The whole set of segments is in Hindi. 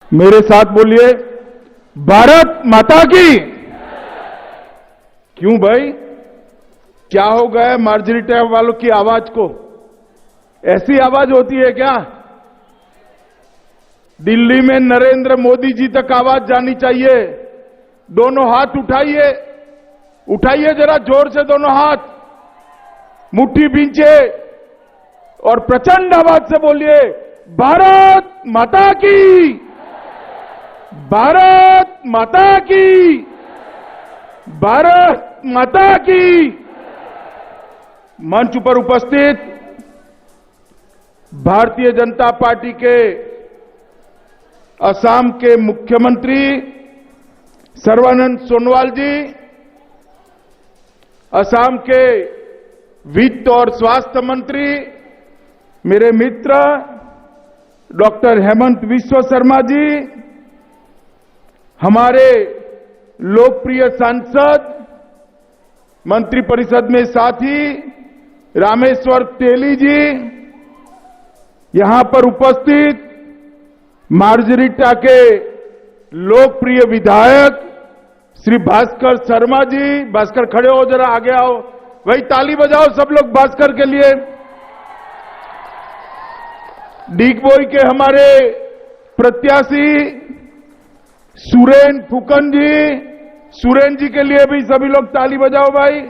मेरे साथ बोलिए, भारत माता की। क्यों भाई, क्या हो गया मार्जरी टैब वालों की आवाज को? ऐसी आवाज होती है क्या? दिल्ली में नरेंद्र मोदी जी तक आवाज जानी चाहिए। दोनों हाथ उठाइए, उठाइए जरा जोर से दोनों हाथ, मुट्ठी भींचे और प्रचंड आवाज से बोलिए, भारत माता की, भारत माता की, भारत माता की। मंच पर उपस्थित भारतीय जनता पार्टी के असम के मुख्यमंत्री सर्बानंद सोनोवाल जी, असम के वित्त और स्वास्थ्य मंत्री मेरे मित्र डॉक्टर हेमंत बिस्वा शर्मा जी, हमारे लोकप्रिय सांसद मंत्रिपरिषद में साथी रामेश्वर तेली जी, यहां पर उपस्थित मार्जरीटा के लोकप्रिय विधायक श्री भास्कर शर्मा जी, भास्कर खड़े हो जरा, आगे आओ भाई, ताली बजाओ सब लोग भास्कर के लिए। डिगबोई के हमारे प्रत्याशी सुरेन फुकन जी, सुरेन जी के लिए भी सभी लोग ताली बजाओ भाई।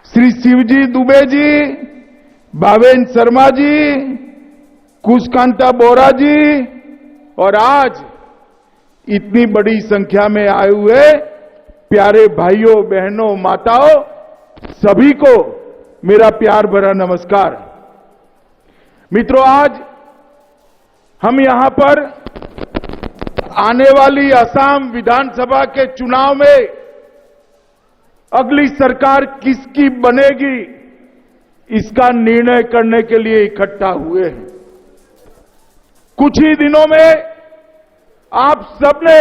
श्री शिवजी दुबे जी, भावेन शर्मा जी, कुशकांता बोरा जी, और आज इतनी बड़ी संख्या में आए हुए प्यारे भाइयों बहनों माताओं, सभी को मेरा प्यार भरा नमस्कार। मित्रों, आज हम यहां पर आने वाली असम विधानसभा के चुनाव में अगली सरकार किसकी बनेगी, इसका निर्णय करने के लिए इकट्ठा हुए हैं। कुछ ही दिनों में आप सबने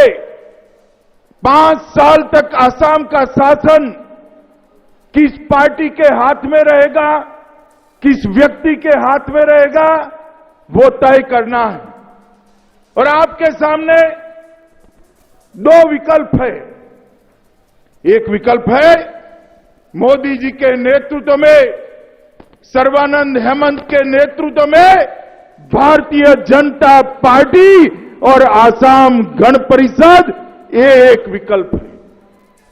5 साल तक असम का शासन किस पार्टी के हाथ में रहेगा, किस व्यक्ति के हाथ में रहेगा, वो तय करना है। और आपके सामने 2 विकल्प है। एक विकल्प है मोदी जी के नेतृत्व में, सर्बानंद हेमंत के नेतृत्व में भारतीय जनता पार्टी और आसाम गण परिषद, ये एक विकल्प है।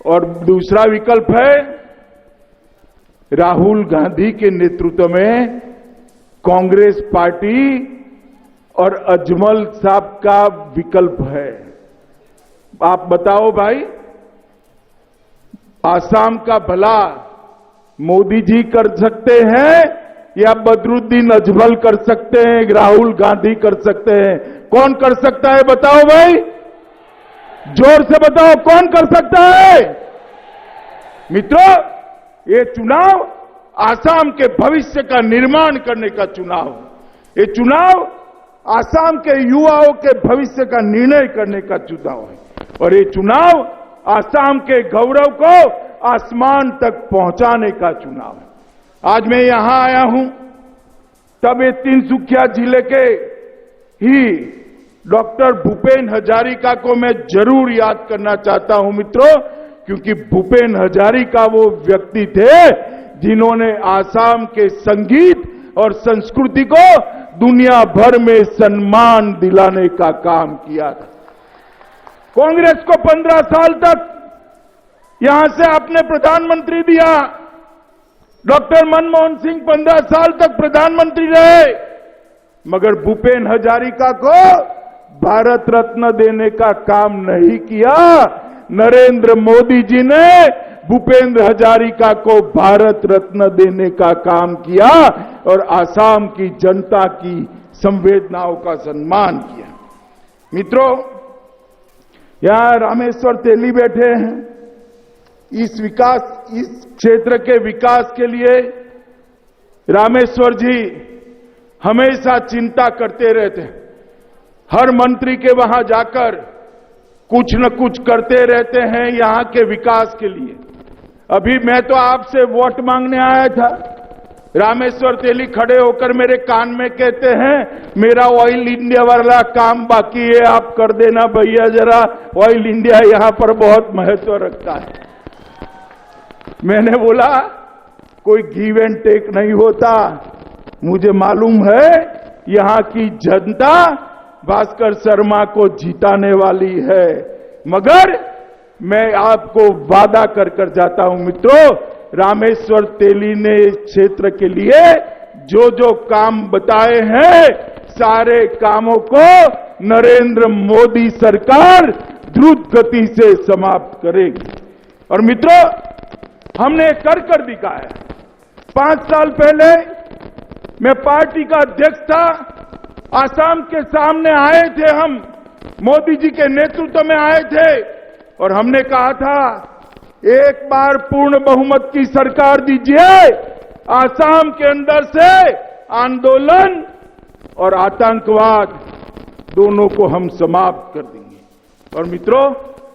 और दूसरा विकल्प है राहुल गांधी के नेतृत्व में कांग्रेस पार्टी और अजमल साहब का विकल्प है। आप बताओ भाई, आसाम का भला मोदी जी कर सकते हैं या बदरुद्दीन अजमल कर सकते हैं, राहुल गांधी कर सकते हैं? कौन कर सकता है बताओ भाई, जोर से बताओ, कौन कर सकता है? मित्रों, ये चुनाव आसाम के भविष्य का निर्माण करने का चुनाव है। ये चुनाव आसाम के युवाओं के भविष्य का निर्णय करने का चुनाव है। और ये चुनाव आसाम के गौरव को आसमान तक पहुंचाने का चुनाव है। आज मैं यहां आया हूं, तब ये तिनसुकिया जिले के ही डॉक्टर भूपेन हजारिका को मैं जरूर याद करना चाहता हूं मित्रों, क्योंकि भूपेन हजारिका वो व्यक्ति थे जिन्होंने आसाम के संगीत और संस्कृति को दुनिया भर में सम्मान दिलाने का काम किया था। कांग्रेस को 15 साल तक यहां से आपने प्रधानमंत्री दिया, डॉक्टर मनमोहन सिंह 15 साल तक प्रधानमंत्री रहे, मगर भूपेन हजारिका को भारत रत्न देने का काम नहीं किया। नरेंद्र मोदी जी ने भूपेंद्र हजारिका को भारत रत्न देने का काम किया और आसाम की जनता की संवेदनाओं का सम्मान किया। मित्रों, यहां रामेश्वर तेली बैठे हैं। इस क्षेत्र के विकास के लिए रामेश्वर जी हमेशा चिंता करते रहते हैं। हर मंत्री के वहां जाकर कुछ न कुछ करते रहते हैं यहां के विकास के लिए। अभी मैं तो आपसे वोट मांगने आया था, रामेश्वर तेली खड़े होकर मेरे कान में कहते हैं मेरा ऑयल इंडिया वाला काम बाकी है, आप कर देना भैया जरा, ऑयल इंडिया यहां पर बहुत महत्व रखता है। मैंने बोला कोई गिव एंड टेक नहीं होता, मुझे मालूम है यहां की जनता भास्कर शर्मा को जिताने वाली है, मगर मैं आपको वादा कर कर जाता हूं मित्रों, रामेश्वर तेली ने इस क्षेत्र के लिए जो जो काम बताए हैं सारे कामों को नरेंद्र मोदी सरकार द्रुत गति से समाप्त करेगी। और मित्रों, हमने कर दिखाया। 5 साल पहले मैं पार्टी का अध्यक्ष था, आसाम के सामने आए थे, हम मोदी जी के नेतृत्व में आए थे और हमने कहा था एक बार पूर्ण बहुमत की सरकार दीजिए, आसाम के अंदर से आंदोलन और आतंकवाद दोनों को हम समाप्त कर देंगे। और मित्रों,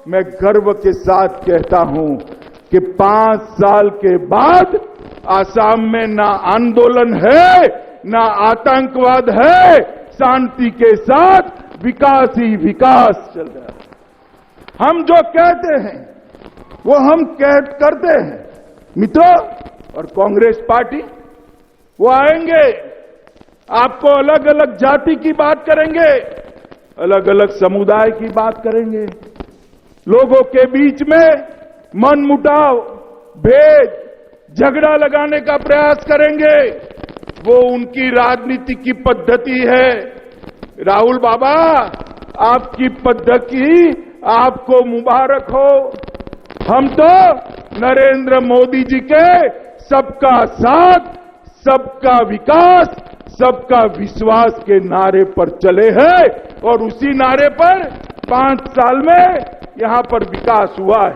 मैं गर्व के साथ कहता हूं कि 5 साल के बाद आसाम में ना आंदोलन है ना आतंकवाद है, शांति के साथ विकास ही विकास चल रहा है। हम जो कहते हैं वो हम करते हैं मित्रों। और कांग्रेस पार्टी वो आएंगे, आपको अलग अलग जाति की बात करेंगे, अलग अलग समुदाय की बात करेंगे, लोगों के बीच में मनमुटाव, भेद, झगड़ा लगाने का प्रयास करेंगे। वो उनकी राजनीति की पद्धति है। राहुल बाबा, आपकी पद्धति आपको मुबारक हो। हम तो नरेंद्र मोदी जी के सबका साथ, सबका विकास, सबका विश्वास के नारे पर चले हैं और उसी नारे पर 5 साल में यहां पर विकास हुआ है।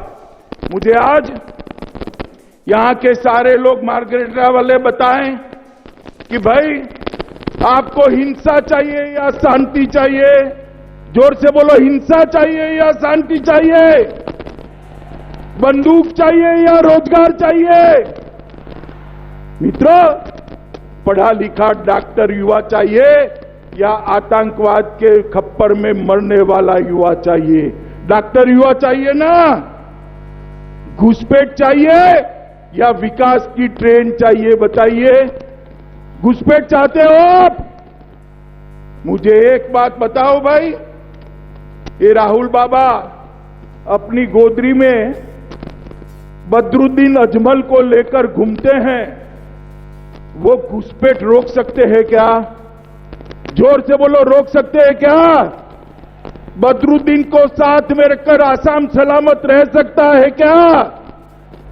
मुझे आज यहां के सारे लोग मार्गरेटा वाले बताएं कि भाई आपको हिंसा चाहिए या शांति चाहिए? जोर से बोलो, हिंसा चाहिए या शांति चाहिए? बंदूक चाहिए या रोजगार चाहिए? मित्रों, पढ़ा लिखा डॉक्टर युवा चाहिए या आतंकवाद के खप्पर में मरने वाला युवा चाहिए? डॉक्टर युवा चाहिए ना? घुसपैठ चाहिए या विकास की ट्रेन चाहिए? बताइए, घुसपैठ चाहते हो आप? मुझे एक बात बताओ भाई, ये राहुल बाबा अपनी गोदरी में बदरुद्दीन अजमल को लेकर घूमते हैं, वो घुसपैठ रोक सकते हैं क्या? जोर से बोलो, रोक सकते हैं क्या? बदरुद्दीन को साथ में रखकर आसाम सलामत रह सकता है क्या?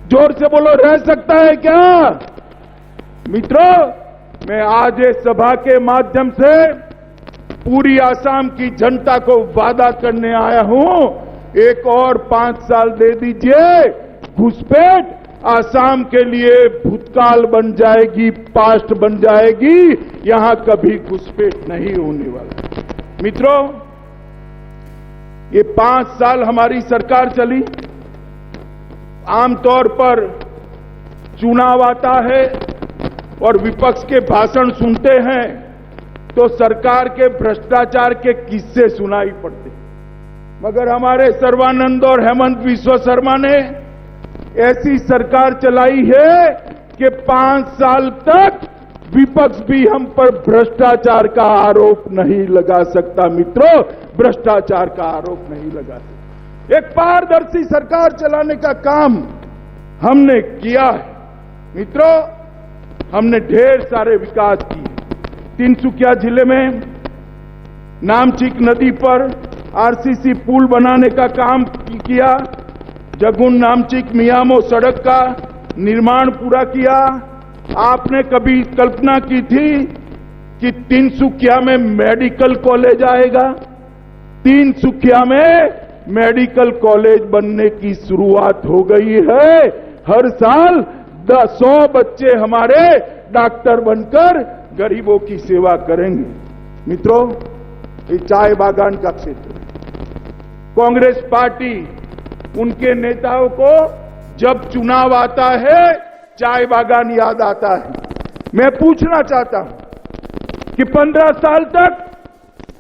जोर से बोलो, रह सकता है क्या? मित्रों, मैं आज इस सभा के माध्यम से पूरी आसाम की जनता को वादा करने आया हूं, एक और 5 साल दे दीजिए, घुसपैठ आसाम के लिए भूतकाल बन जाएगी, पास्ट बन जाएगी, यहां कभी घुसपैठ नहीं होने वाला। मित्रों, ये 5 साल हमारी सरकार चली। आमतौर पर चुनाव आता है और विपक्ष के भाषण सुनते हैं तो सरकार के भ्रष्टाचार के किस्से सुनाई पड़ते, मगर हमारे सर्बानंद और हेमंत बिस्वा शर्मा ने ऐसी सरकार चलाई है कि 5 साल तक विपक्ष भी हम पर भ्रष्टाचार का आरोप नहीं लगा सकता। मित्रों, भ्रष्टाचार का आरोप नहीं लगा सकता। एक पारदर्शी सरकार चलाने का काम हमने किया है। मित्रों, हमने ढेर सारे विकास किए। तिनसुकिया जिले में नामचिक नदी पर आरसीसी पुल बनाने का काम किया, जगुन नामचिक मियामो सड़क का निर्माण पूरा किया। आपने कभी कल्पना की थी कि तिनसुकिया में मेडिकल कॉलेज आएगा? तिनसुकिया में मेडिकल कॉलेज बनने की शुरुआत हो गई है। हर साल 100 बच्चे हमारे डॉक्टर बनकर गरीबों की सेवा करेंगे। मित्रों, ये चाय बागान का क्षेत्र है। कांग्रेस पार्टी, उनके नेताओं को जब चुनाव आता है चाय बागान याद आता है। मैं पूछना चाहता हूं कि 15 साल तक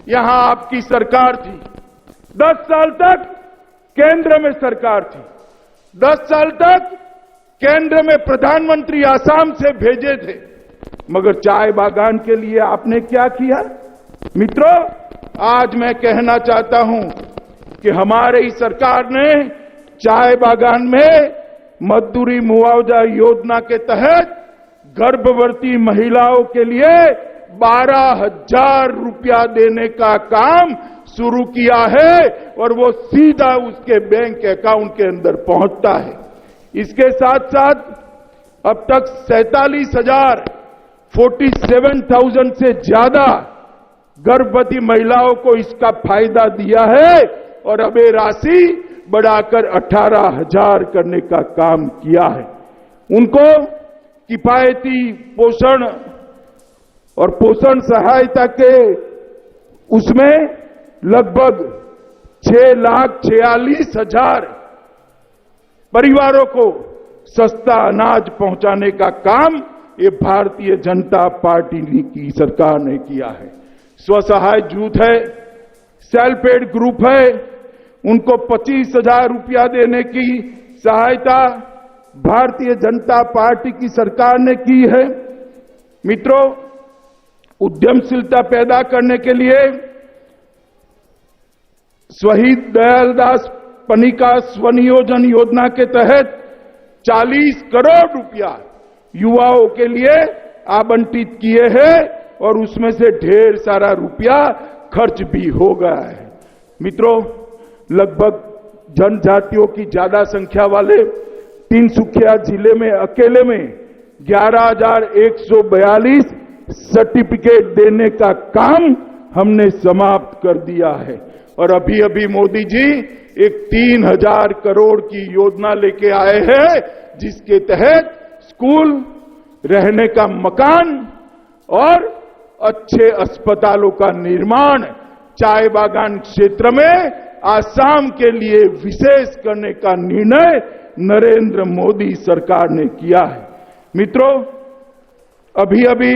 यहां आपकी सरकार थी, 10 साल तक केंद्र में सरकार थी, 10 साल तक केंद्र में प्रधानमंत्री आसाम से भेजे थे, मगर चाय बागान के लिए आपने क्या किया? मित्रों, आज मैं कहना चाहता हूं कि हमारी सरकार ने चाय बागान में मजदूरी मुआवजा योजना के तहत गर्भवती महिलाओं के लिए 12,000 रुपया देने का काम शुरू किया है और वो सीधा उसके बैंक अकाउंट के अंदर पहुंचता है। इसके साथ साथ अब तक 47,000 से ज्यादा गर्भवती महिलाओं को इसका फायदा दिया है और अब ये राशि बढ़ाकर 18,000 करने का काम किया है। उनको किफायती पोषण और पोषण सहायता के उसमें लगभग 6,46,000 परिवारों को सस्ता अनाज पहुंचाने का काम ये भारतीय जनता पार्टी की सरकार ने किया है। स्वसहाय जूथ है, सेल्फ हेल्प ग्रुप है, उनको 25,000 रुपया देने की सहायता भारतीय जनता पार्टी की सरकार ने की है। मित्रों, उद्यमशीलता पैदा करने के लिए शहीद दयालदास पनिका स्वनियोजन योजना के तहत 40 करोड़ रुपया युवाओं के लिए आवंटित किए हैं और उसमें से ढेर सारा रुपया खर्च भी हो गया है। मित्रों, लगभग जनजातियों की ज्यादा संख्या वाले तिनसुकिया जिले में अकेले में 11,142 सर्टिफिकेट देने का काम हमने समाप्त कर दिया है और अभी अभी मोदी जी एक 3,000 करोड़ की योजना लेके आए हैं जिसके तहत स्कूल, रहने का मकान और अच्छे अस्पतालों का निर्माण चाय बागान क्षेत्र में आसाम के लिए विशेष करने का निर्णय नरेंद्र मोदी सरकार ने किया है। मित्रों, अभी अभी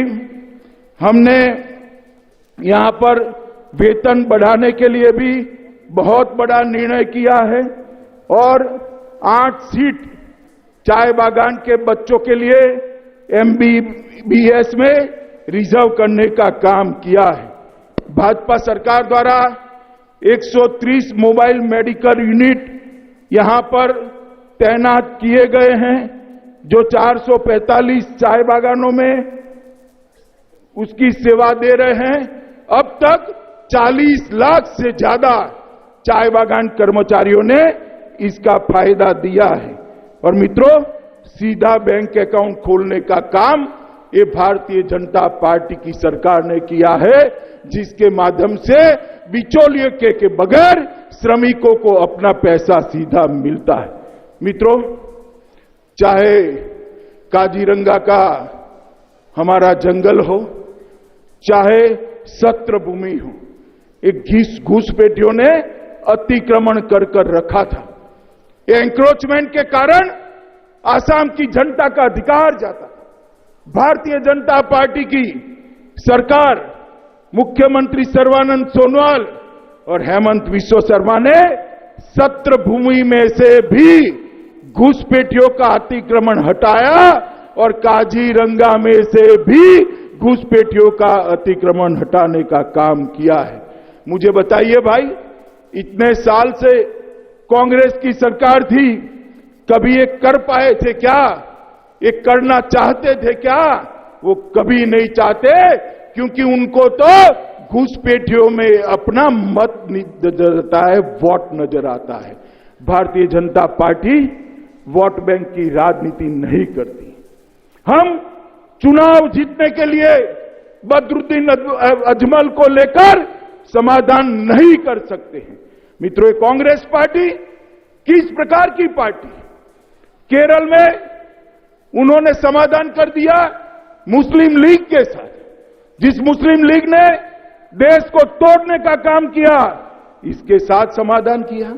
हमने यहां पर वेतन बढ़ाने के लिए भी बहुत बड़ा निर्णय किया है और 8 सीट चाय बागान के बच्चों के लिए MBBS में रिजर्व करने का काम किया है। भाजपा सरकार द्वारा 130 मोबाइल मेडिकल यूनिट यहां पर तैनात किए गए हैं जो 445 चाय बागानों में उसकी सेवा दे रहे हैं। अब तक 40 लाख से ज्यादा चाय बागान कर्मचारियों ने इसका फायदा दिया है और मित्रों, सीधा बैंक अकाउंट खोलने का काम ये भारतीय जनता पार्टी की सरकार ने किया है जिसके माध्यम से बिचौलिए के बगैर श्रमिकों को अपना पैसा सीधा मिलता है। मित्रों, चाहे काजीरंगा का हमारा जंगल हो, चाहे सत्र भूमि हो, एक घुसपैठियों ने अतिक्रमण कर रखा था। एंक्रोचमेंट के कारण आसाम की जनता का अधिकार जाता था। भारतीय जनता पार्टी की सरकार, मुख्यमंत्री सर्बानंद सोनोवाल और हेमंत बिस्वा शर्मा ने सत्र भूमि में से भी घुसपैठियों का अतिक्रमण हटाया और काजीरंगा में से भी घुसपैठियों का अतिक्रमण हटाने का काम किया है। मुझे बताइए भाई, इतने साल से कांग्रेस की सरकार थी, कभी ये कर पाए थे क्या? ये करना चाहते थे क्या? वो कभी नहीं चाहते क्योंकि उनको तो घुसपैठियों में अपना मत नजर आता है, वोट नजर आता है। Bharatiya Janata party vote bank की राजनीति नहीं करती। हम चुनाव जीतने के लिए बदरुद्दीन अजमल को लेकर समाधान नहीं कर सकते हैं। मित्रों, कांग्रेस पार्टी किस प्रकार की पार्टी? केरल में उन्होंने समाधान कर दिया मुस्लिम लीग के साथ, जिस मुस्लिम लीग ने देश को तोड़ने का काम किया, इसके साथ समाधान किया।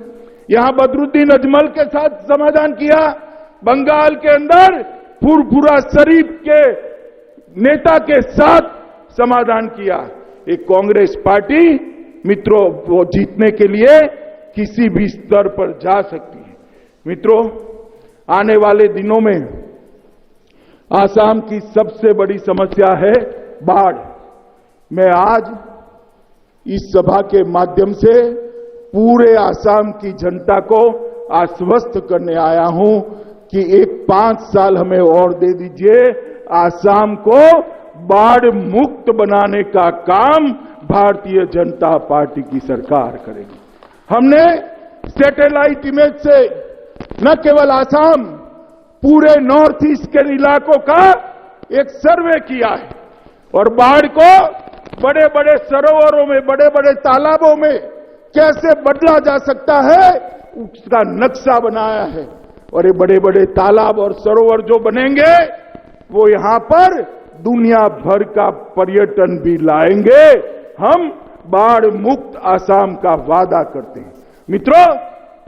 यहां बदरुद्दीन अजमल के साथ समाधान किया। बंगाल के अंदर फुरफुरा शरीफ के नेता के साथ समाधान किया। एक कांग्रेस पार्टी मित्रों वो जीतने के लिए किसी भी स्तर पर जा सकती है। मित्रों, आने वाले दिनों में आसाम की सबसे बड़ी समस्या है बाढ़। मैं आज इस सभा के माध्यम से पूरे आसाम की जनता को आश्वस्त करने आया हूं कि एक 5 साल हमें और दे दीजिए, आसाम को बाढ़ मुक्त बनाने का काम भारतीय जनता पार्टी की सरकार करेगी। हमने सैटेलाइट इमेज से न केवल आसाम, पूरे नॉर्थ ईस्ट के इलाकों का एक सर्वे किया है और बाढ़ को बड़े बड़े सरोवरों में, बड़े बड़े तालाबों में कैसे बदला जा सकता है उसका नक्शा बनाया है। और ये बड़े बड़े तालाब और सरोवर जो बनेंगे वो यहां पर दुनिया भर का पर्यटन भी लाएंगे। हम बाढ़ मुक्त आसाम का वादा करते हैं। मित्रों,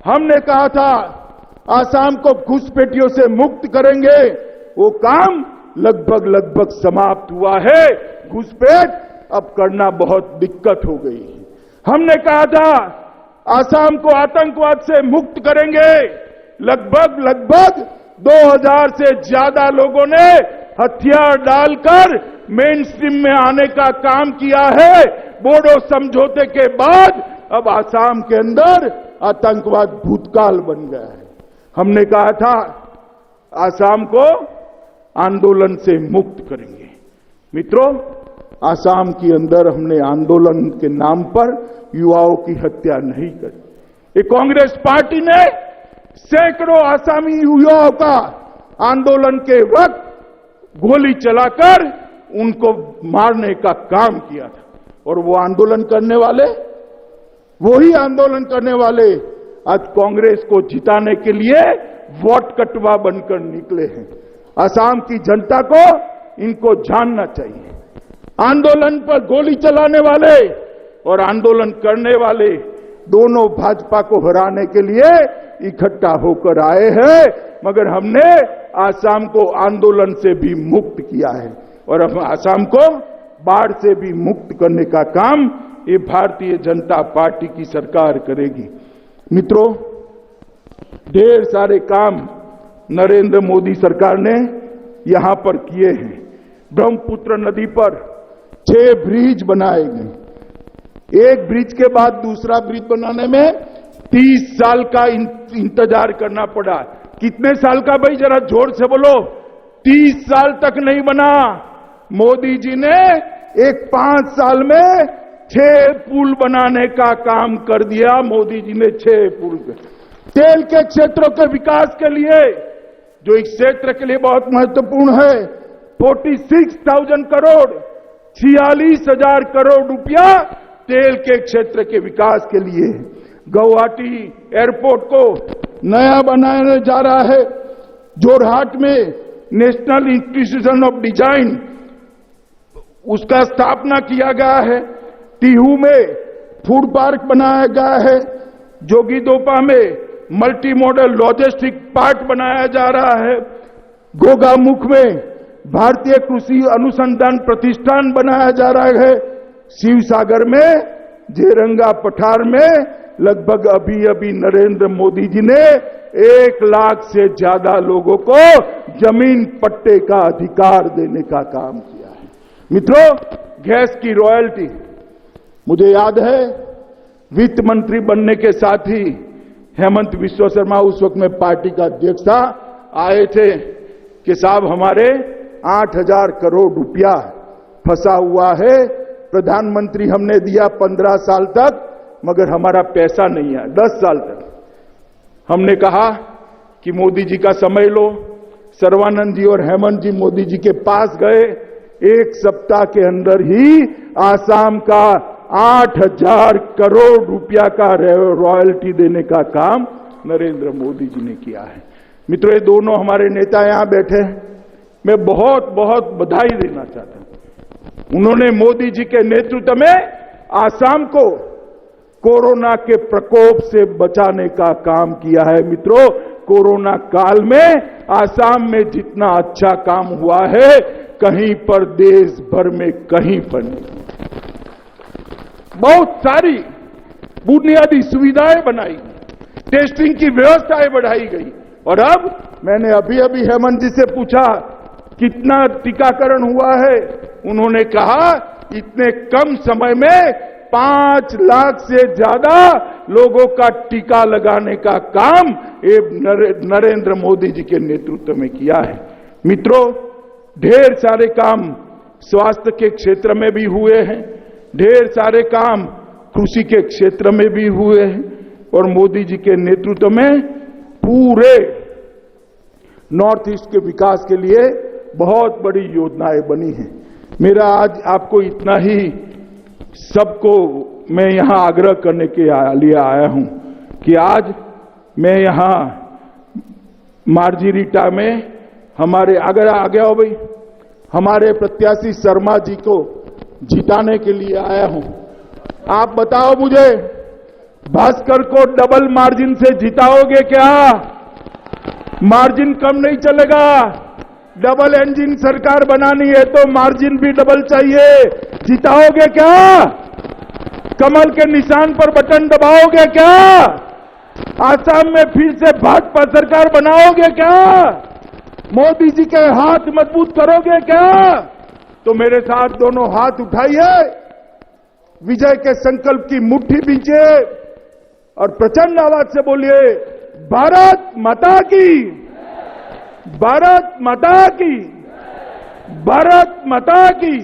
हमने कहा था आसाम को घुसपैठियों से मुक्त करेंगे, वो काम लगभग समाप्त हुआ है। घुसपैठ अब करना बहुत दिक्कत हो गई है। हमने कहा था आसाम को आतंकवाद से मुक्त करेंगे, लगभग 2000 से ज्यादा लोगों ने हथियार डालकर मेन स्ट्रीम में आने का काम किया है। बोडो समझौते के बाद अब आसाम के अंदर आतंकवाद भूतकाल बन गया है। हमने कहा था आसाम को आंदोलन से मुक्त करेंगे। मित्रों, आसाम के अंदर हमने आंदोलन के नाम पर युवाओं की हत्या नहीं करी। ये कांग्रेस पार्टी ने सैकड़ों आसामी युवाओं का आंदोलन के वक्त गोली चलाकर उनको मारने का काम किया था। और वो आंदोलन करने वाले, वही आंदोलन करने वाले आज कांग्रेस को जिताने के लिए वोट कटवा बनकर निकले हैं। आसाम की जनता को इनको जानना चाहिए। आंदोलन पर गोली चलाने वाले और आंदोलन करने वाले दोनों भाजपा को हराने के लिए इकट्ठा होकर आए हैं, मगर हमने आसाम को आंदोलन से भी मुक्त किया है और हम आसाम को बाढ़ से भी मुक्त करने का काम ये भारतीय जनता पार्टी की सरकार करेगी। मित्रों, ढेर सारे काम नरेंद्र मोदी सरकार ने यहां पर किए हैं। ब्रह्मपुत्र नदी पर 6 ब्रिज बनाए गए। एक ब्रिज के बाद दूसरा ब्रिज बनाने में 30 साल का इंतजार करना पड़ा। कितने साल का भाई, जरा जोर से बोलो। 30 साल तक नहीं बना। मोदी जी ने एक 5 साल में 6 पुल बनाने का काम कर दिया। मोदी जी ने 6 पुल। तेल के क्षेत्रों के विकास के लिए, जो इस क्षेत्र के लिए बहुत महत्वपूर्ण है, 46,000 करोड़, 46,000 करोड़ रुपया तेल के क्षेत्र के विकास के लिए। गुवाहाटी एयरपोर्ट को नया बनाने जा रहा है। जोरहाट में नेशनल इंस्टीट्यूशन ऑफ डिजाइन उसका स्थापना किया गया है। टीहू में फूड पार्क बनाया गया है। जोगीदोपा में मल्टी मॉडल लॉजिस्टिक पार्क बनाया जा रहा है। गोगामुख में भारतीय कृषि अनुसंधान प्रतिष्ठान बनाया जा रहा है। शिवसागर में, जेरंगा पठार में लगभग अभी नरेंद्र मोदी जी ने 1 लाख से ज्यादा लोगों को जमीन पट्टे का अधिकार देने का काम किया है। मित्रों, गैस की रॉयल्टी, मुझे याद है वित्त मंत्री बनने के साथ ही हेमंत बिस्वा शर्मा उस वक्त में पार्टी का अध्यक्ष था, आए थे कि साहब हमारे 8,000 करोड़ रुपया फंसा हुआ है। प्रधानमंत्री हमने दिया 15 साल तक, मगर हमारा पैसा नहीं आया 10 साल तक। हमने कहा कि मोदी जी का समय लो। सर्बानंद जी और हेमंत जी मोदी जी के पास गए। 1 सप्ताह के अंदर ही आसाम का 8,000 करोड़ रुपया का रॉयल्टी देने का काम नरेंद्र मोदी जी ने किया है। मित्रों, ये दोनों हमारे नेता यहां बैठे, मैं बहुत बहुत बधाई देना चाहता हूं। उन्होंने मोदी जी के नेतृत्व में आसाम को कोरोना के प्रकोप से बचाने का काम किया है। मित्रों, कोरोना काल में आसाम में जितना अच्छा काम हुआ है कहीं पर देश भर में कहीं पर नहीं। बहुत सारी बुनियादी सुविधाएं बनाई, टेस्टिंग की व्यवस्थाएं बढ़ाई गई। और अब मैंने अभी अभी हेमंत जी से पूछा कितना टीकाकरण हुआ है, उन्होंने कहा इतने कम समय में 5 लाख से ज्यादा लोगों का टीका लगाने का काम ये नरेंद्र मोदी जी के नेतृत्व में किया है। मित्रों, ढेर सारे काम स्वास्थ्य के क्षेत्र में भी हुए हैं, ढेर सारे काम कृषि के क्षेत्र में भी हुए हैं और मोदी जी के नेतृत्व में पूरे नॉर्थ ईस्ट के विकास के लिए बहुत बड़ी योजनाएं बनी हैं। मेरा आज आपको इतना ही सबको मैं यहां आग्रह करने के लिए आया हूं कि आज मैं यहां मार्जिरीटा में हमारे अगर आ गया हो भाई, हमारे प्रत्याशी शर्मा जी को जिताने के लिए आया हूं। आप बताओ मुझे, भास्कर को डबल मार्जिन से जिताओगे क्या? मार्जिन कम नहीं चलेगा, डबल इंजन सरकार बनानी है तो मार्जिन भी डबल चाहिए। जिताओगे क्या? कमल के निशान पर बटन दबाओगे क्या? आसाम में फिर से भाजपा सरकार बनाओगे क्या? मोदी जी के हाथ मजबूत करोगे क्या? तो मेरे साथ दोनों हाथ उठाइए, विजय के संकल्प की मुट्ठी बीजिए और प्रचंड आवाज से बोलिए, भारत माता की, भारत माता की, भारत माता की।